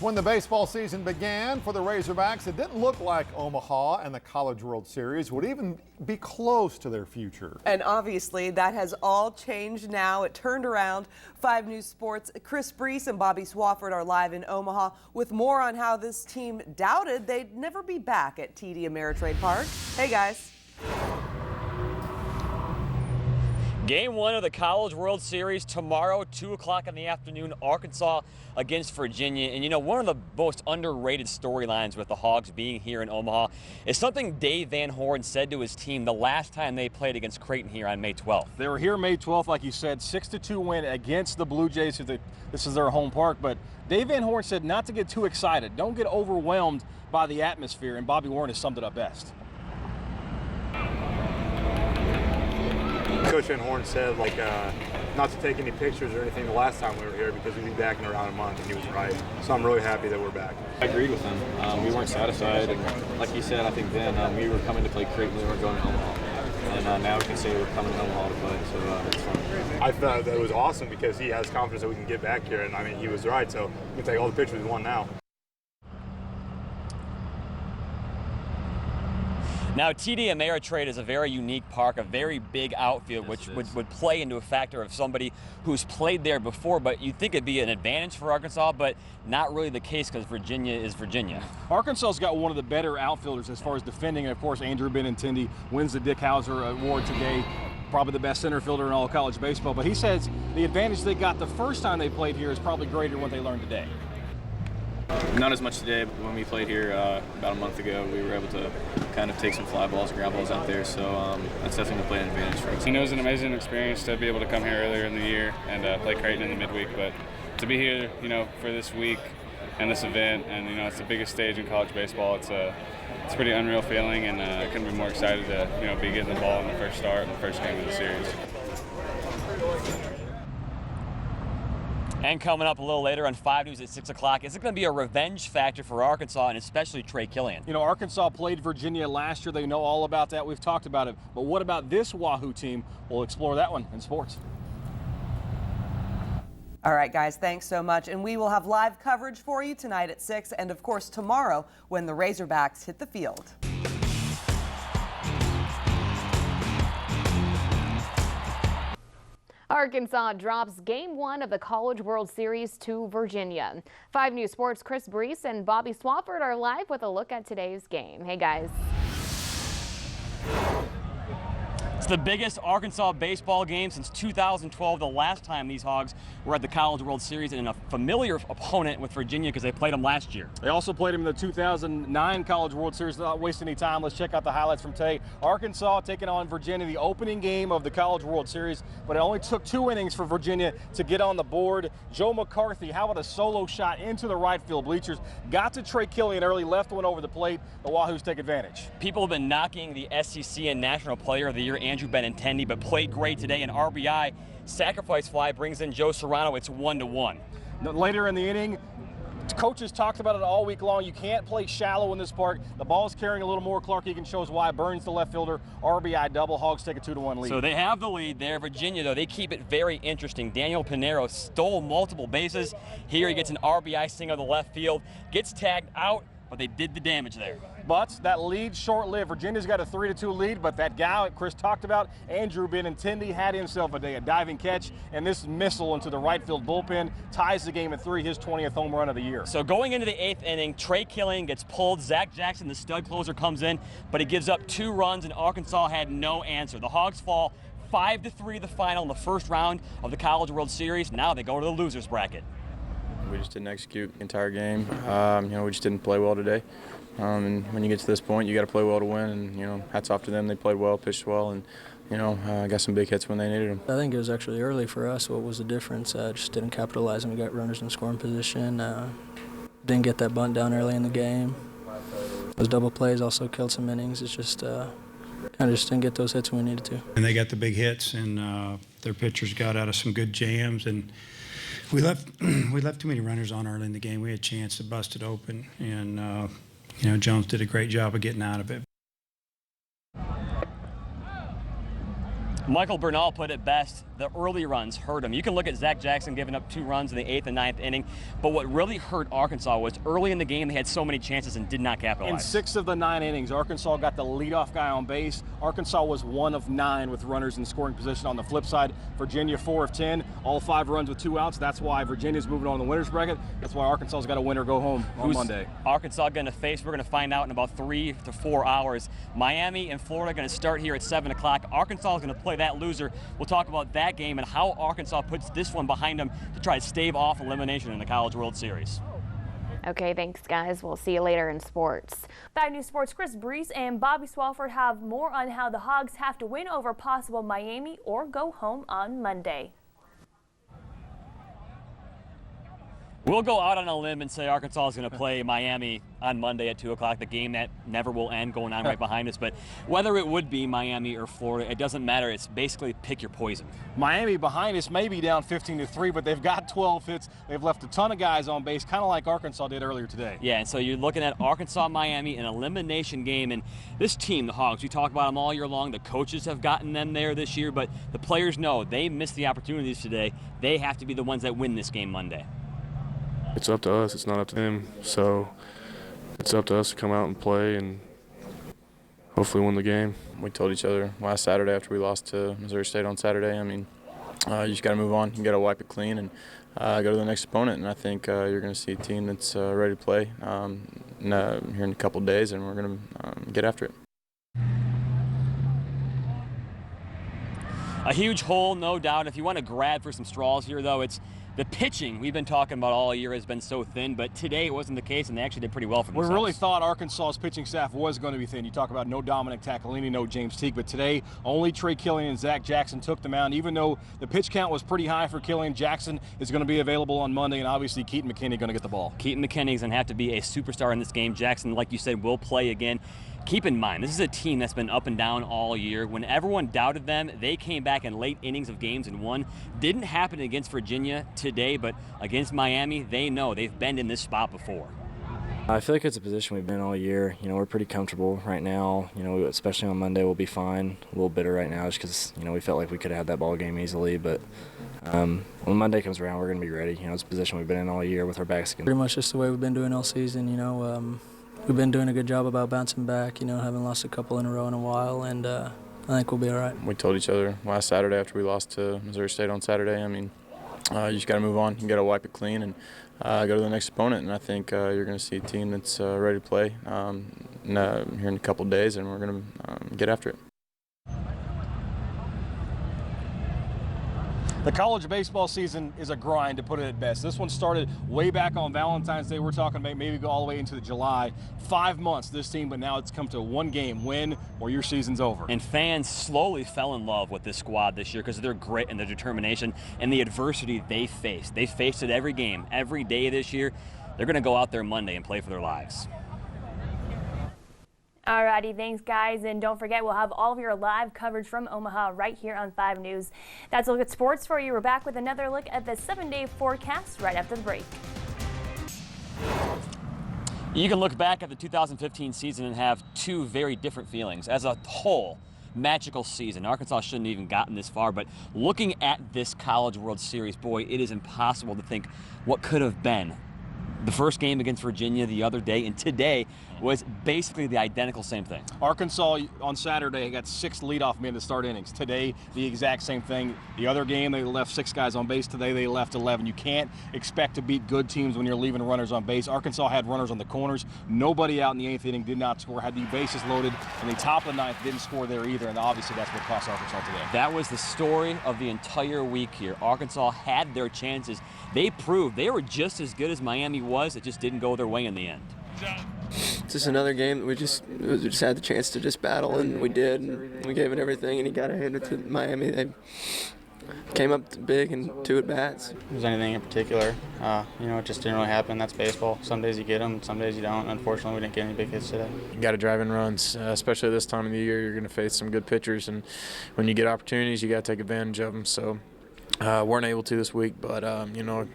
When the baseball season began for the Razorbacks, it didn't look like Omaha and the College World Series would even be close to their future. And obviously that has all changed now. It turned around. 5 News Sports' Chris Brees and Bobby Swafford are live in Omaha with more on how this team doubted they'd never be back at TD Ameritrade Park. Hey guys. Game 1 of the College World Series tomorrow, 2 o'clock in the afternoon, Arkansas against Virginia. And you know, one of the most underrated storylines with the Hogs being here in Omaha is something Dave Van Horn said to his team the last time they played against Creighton here on May 12th. They were here May 12th, like you said, 6-2 win against the Blue Jays. This is their home park, but Dave Van Horn said not to get too excited. Don't get overwhelmed by the atmosphere, and Bobby Warren has summed it up best. Coach Van Horn said, not to take any pictures or anything the last time we were here because we'd be back in around a month, and he was right. So I'm really happy that we're back. I agreed with him. We weren't satisfied, and like he said, I think then we were coming to play Creighton, we weren't going to Omaha. And now we can say we're coming to Omaha to play, so it's fun. I thought that it was awesome because he has confidence that we can get back here, and I mean, he was right, so we can take all the pictures we want now. Now, TD Ameritrade is a very unique park, a very big outfield, which would play into a factor of somebody who's played there before, but you'd think it'd be an advantage for Arkansas, but not really the case because Virginia is Virginia. Arkansas's got one of the better outfielders as far as defending, and of course, Andrew Benintendi wins the Dick Hauser Award today. Probably the best center fielder in all college baseball, but he says the advantage they got the first time they played here is probably greater than what they learned today. Not as much today, but when we played here about a month ago, we were able to kind of take some fly balls and ground balls out there, so that's definitely going to play an advantage for us. It was an amazing experience to be able to come here earlier in the year and play Creighton in the midweek, but to be here, for this week and this event, and it's the biggest stage in college baseball. It's a pretty unreal feeling, and I couldn't be more excited to be getting the ball in the first start and the first game of the series. And coming up a little later on 5 News at 6 o'clock, is it going to be a revenge factor for Arkansas and especially Trey Killian? Arkansas played Virginia last year. They know all about that. We've talked about it. But what about this Wahoo team? We'll explore that one in sports. All right, guys, thanks so much. And we will have live coverage for you tonight at 6 and, of course, tomorrow when the Razorbacks hit the field. Arkansas drops Game 1 of the College World Series to Virginia. 5 News Sports' Chris Brees and Bobby Swafford are live with a look at today's game. Hey, guys. It's the biggest Arkansas baseball game since 2012, the last time these Hogs were at the College World Series, and a familiar opponent with Virginia because they played them last year. They also played them in the 2009 College World Series. Not wasting any time, let's check out the highlights from today. Arkansas taking on Virginia, the opening game of the College World Series, but it only took 2 innings for Virginia to get on the board. Joe McCarthy, how about a solo shot into the right field bleachers? Got to Trey Killian early, left one over the plate. The Wahoos take advantage. People have been knocking the SEC and National Player of the Year, Andrew Benintendi, but played great today. An RBI sacrifice fly brings in Joe Serrano. It's 1-1. Later in the inning, coaches talked about it all week long. You can't play shallow in this park. The ball's carrying a little more. Clark Egan shows why. Burns the left fielder. RBI double. Hogs take a 2-1 lead. So they have the lead there. Virginia, though, they keep it very interesting. Daniel Pinero stole multiple bases. Here he gets an RBI single to left field. Gets tagged out, but they did the damage there. But that lead short-lived. Virginia's got a 3-2 lead, but that guy Chris talked about, Andrew Benintendi, had himself a day, a diving catch, and this missile into the right field bullpen ties the game at 3, his 20th home run of the year. So going into the 8th inning, Trey Killian gets pulled. Zach Jackson, the stud closer, comes in, but he gives up 2 runs, and Arkansas had no answer. The Hogs fall 5-3 the final in the first round of the College World Series. Now they go to the losers bracket. We just didn't execute the entire game. We just didn't play well today. And when you get to this point, you got to play well to win. And hats off to them. They played well, pitched well, and got some big hits when they needed them. I think it was actually early for us. What was the difference? Just didn't capitalize, and we got runners in scoring position. Didn't get that bunt down early in the game. Those double plays also killed some innings. It's just kind of just didn't get those hits when we needed to. And they got the big hits, and their pitchers got out of some good jams, and we left too many runners on early in the game. We had a chance to bust it open, and Jones did a great job of getting out of it. Michael Bernal put it best. The early runs hurt him. You can look at Zach Jackson giving up 2 runs in the 8th and 9th inning, but what really hurt Arkansas was early in the game they had so many chances and did not capitalize. In 6 of the 9 innings, Arkansas got the leadoff guy on base. Arkansas was 1 of 9 with runners in scoring position. On the flip side, Virginia 4 of 10, all 5 runs with 2 outs. That's why Virginia's moving on the winner's bracket. That's why Arkansas's got to win or go home on Monday. Arkansas going to face? We're going to find out in about 3 to 4 hours. Miami and Florida going to start here at 7 o'clock. Arkansas is going to play that loser. We'll talk about that game and how Arkansas puts this one behind them to try to stave off elimination in the College World Series. Okay, thanks, guys. We'll see you later in sports. 5 News Sports' Chris Brees and Bobby Swafford have more on how the Hogs have to win over possible Miami or go home on Monday. We'll go out on a limb and say Arkansas is going to play Miami on Monday at 2 o'clock, the game that never will end going on right behind us. But whether it would be Miami or Florida, it doesn't matter. It's basically pick your poison. Miami behind us may be down 15-3, but they've got 12 hits. They've left a ton of guys on base, kind of like Arkansas did earlier today. Yeah, and so you're looking at Arkansas-Miami, an elimination game. And this team, the Hogs, we talk about them all year long. The coaches have gotten them there this year, but the players know they missed the opportunities today. They have to be the ones that win this game Monday. It's up to us. It's not up to them. So it's up to us to come out and play and hopefully win the game. We told each other last Saturday after we lost to Missouri State on Saturday, I mean, you just got to move on. You got to wipe it clean and go to the next opponent. And I think you're going to see a team that's ready to play here in a couple of days, and we're going to get after it. A huge hole, no doubt. If you want to grab for some straws here, though, it's the pitching we've been talking about all year has been so thin, but today it wasn't the case, and they actually did pretty well for themselves. We really thought Arkansas's pitching staff was going to be thin. You talk about no Dominic Taccolini, no James Teague, but today only Trey Killian and Zach Jackson took the mound. Even though the pitch count was pretty high for Killian, Jackson is going to be available on Monday, and obviously Keaton McKinney going to get the ball. Keaton McKinney's going to have to be a superstar in this game. Jackson, like you said, will play again. Keep in mind, this is a team that's been up and down all year. When everyone doubted them, they came back in late innings of games and won. Didn't happen against Virginia today, but against Miami, they know they've been in this spot before. I feel like it's a position we've been all year. You know, we're pretty comfortable right now. You know, especially on Monday, we'll be fine. A little bitter right now just because, you know, we felt like we could have had that ball game easily. But when Monday comes around, we're going to be ready. You know, it's a position we've been in all year with our backs against. Pretty much just the way we've been doing all season, you know. We've been doing a good job about bouncing back, you know, haven't lost a couple in a row in a while, and I think we'll be all right. We told each other last Saturday after we lost to Missouri State on Saturday, I mean, you just got to move on. You got to wipe it clean and go to the next opponent. And I think you're going to see a team that's ready to play here in a couple of days, and we're going to get after it. The college baseball season is a grind, to put it at best. This one started way back on Valentine's Day. We're talking about maybe go all the way into July. 5 months, this team, but now it's come to one game, win, or your season's over. And fans slowly fell in love with this squad this year because of their grit and their determination and the adversity they faced. They faced it every game, every day this year. They're going to go out there Monday and play for their lives. Alrighty, thanks guys, and don't forget we'll have all of your live coverage from Omaha right here on 5 News. That's a look at sports for you. We're back with another look at the 7-day forecast right after the break. You can look back at the 2015 season and have 2 very different feelings. As a whole, magical season. Arkansas shouldn't have even gotten this far, but looking at this College World Series, boy, it is impossible to think what could have been. The first game against Virginia the other day and today was basically the identical same thing. Arkansas on Saturday got 6 leadoff men to start innings. Today, the exact same thing. The other game, they left 6 guys on base. Today, they left 11. You can't expect to beat good teams when you're leaving runners on base. Arkansas had runners on the corners. Nobody out in the 8th inning did not score, had the bases loaded, and the top of the 9th didn't score there either, and obviously that's what cost Arkansas today. That was the story of the entire week here. Arkansas had their chances. They proved they were just as good as Miami was. It just didn't go their way in the end. It's just another game that we just had the chance to just battle, and we did. And we gave it everything, and you got to hand it to Miami. They came up big in 2 at-bats. Was anything in particular? You know, it just didn't really happen. That's baseball. Some days you get them, some days you don't. Unfortunately, we didn't get any big hits today. You got to drive in runs, especially this time of the year. You're going to face some good pitchers, and when you get opportunities, you got to take advantage of them. So weren't able to this week, but you know,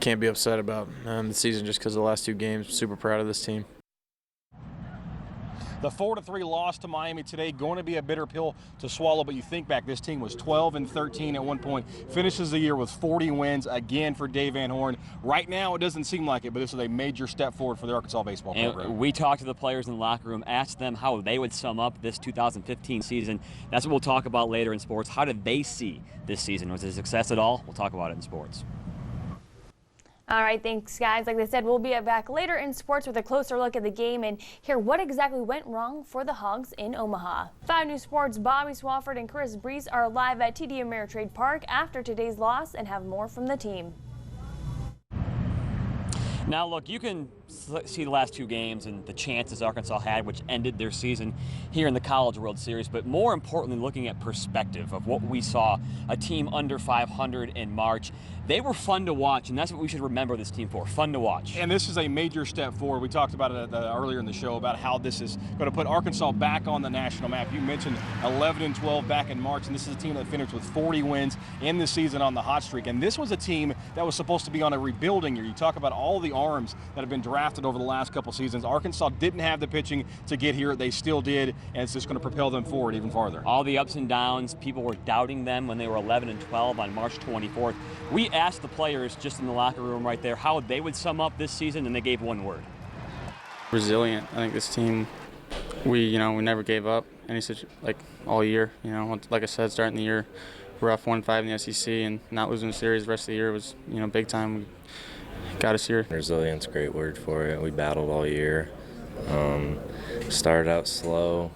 can't be upset about the season just because of the last 2 games. Super proud of this team. The 4-3 loss to Miami today, going to be a bitter pill to swallow, but you think back, this team was 12-13 at one point, finishes the year with 40 wins again for Dave Van Horn. Right now, it doesn't seem like it, but this is a major step forward for the Arkansas baseball program. And we talked to the players in the locker room, asked them how they would sum up this 2015 season. That's what we'll talk about later in sports. How did they see this season? Was it a success at all? We'll talk about it in sports. All right, thanks, guys. Like they said, we'll be back later in sports with a closer look at the game and hear what exactly went wrong for the Hogs in Omaha. 5 News Sports' Bobby Swafford and Chris Brees are live at TD Ameritrade Park after today's loss and have more from the team. Now, look, you can see the last 2 games and the chances Arkansas had, which ended their season here in the College World Series. But more importantly, looking at perspective of what we saw, a team under 500 in March. They were fun to watch, and that's what we should remember this team for, fun to watch. And this is a major step forward. We talked about it earlier in the show about how this is going to put Arkansas back on the national map. You mentioned 11-12 back in March, and this is a team that finished with 40 wins in the season on the hot streak. And this was a team that was supposed to be on a rebuilding year. You talk about all the arms that have been drafted over the last couple seasons. Arkansas didn't have the pitching to get here. They still did, and it's just going to propel them forward even farther. All the ups and downs, people were doubting them when they were 11-12 on March 24th. We asked the players just in the locker room right there how they would sum up this season, and they gave one word. Resilient. I think this team, we never gave up all year. Like I said, starting the year rough, 1-5 in the SEC, and not losing the series the rest of the year was big time. Got us here. Resilience, great word for it. We battled all year. Started out slow,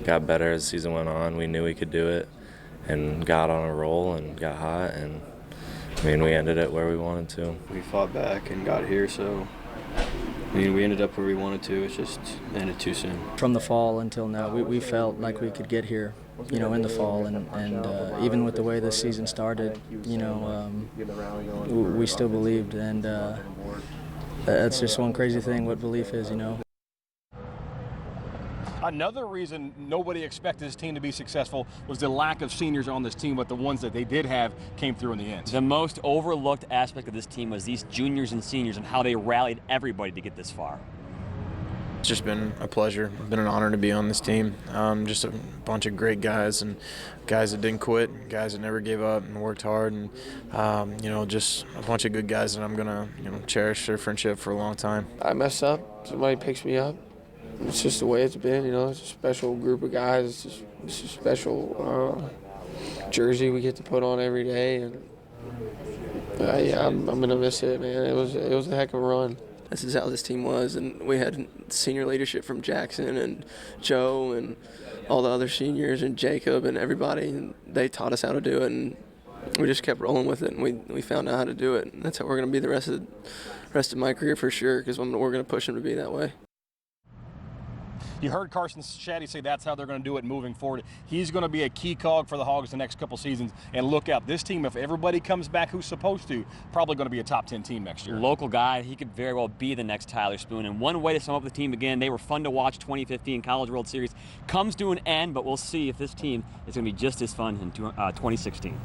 got better as the season went on. We knew we could do it, and got on a roll and got hot, and we ended it where we wanted to. We fought back and got here, so we ended up where we wanted to. It's just ended too soon. From the fall until now, we felt like we could get here, in the fall, and even with the way this season started, we still believed, and that's just one crazy thing, what belief is, Another reason nobody expected this team to be successful was the lack of seniors on this team, but the ones that they did have came through in the end. The most overlooked aspect of this team was these juniors and seniors and how they rallied everybody to get this far. It's just been a pleasure. It's been an honor to be on this team. Just a bunch of great guys, and guys that didn't quit, guys that never gave up and worked hard, and just a bunch of good guys that I'm gonna cherish their friendship for a long time. I mess up, somebody picks me up. It's just the way it's been, it's a special group of guys. It's a special jersey we get to put on every day, and I'm gonna miss it, man. It was a heck of a run. This is how this team was, and we had senior leadership from Jackson and Joe and all the other seniors and Jacob and everybody, and they taught us how to do it, and we just kept rolling with it, and we found out how to do it, and that's how we're gonna be the rest of my career for sure, because we're gonna push them to be that way. You heard Carson Shaddy say that's how they're going to do it moving forward. He's going to be a key cog for the Hogs the next couple seasons. And look out, this team, if everybody comes back who's supposed to, probably going to be a top 10 team next year. Local guy, he could very well be the next Tyler Spoon. And one way to sum up the team again, they were fun to watch. 2015 College World Series comes to an end, but we'll see if this team is going to be just as fun in 2016.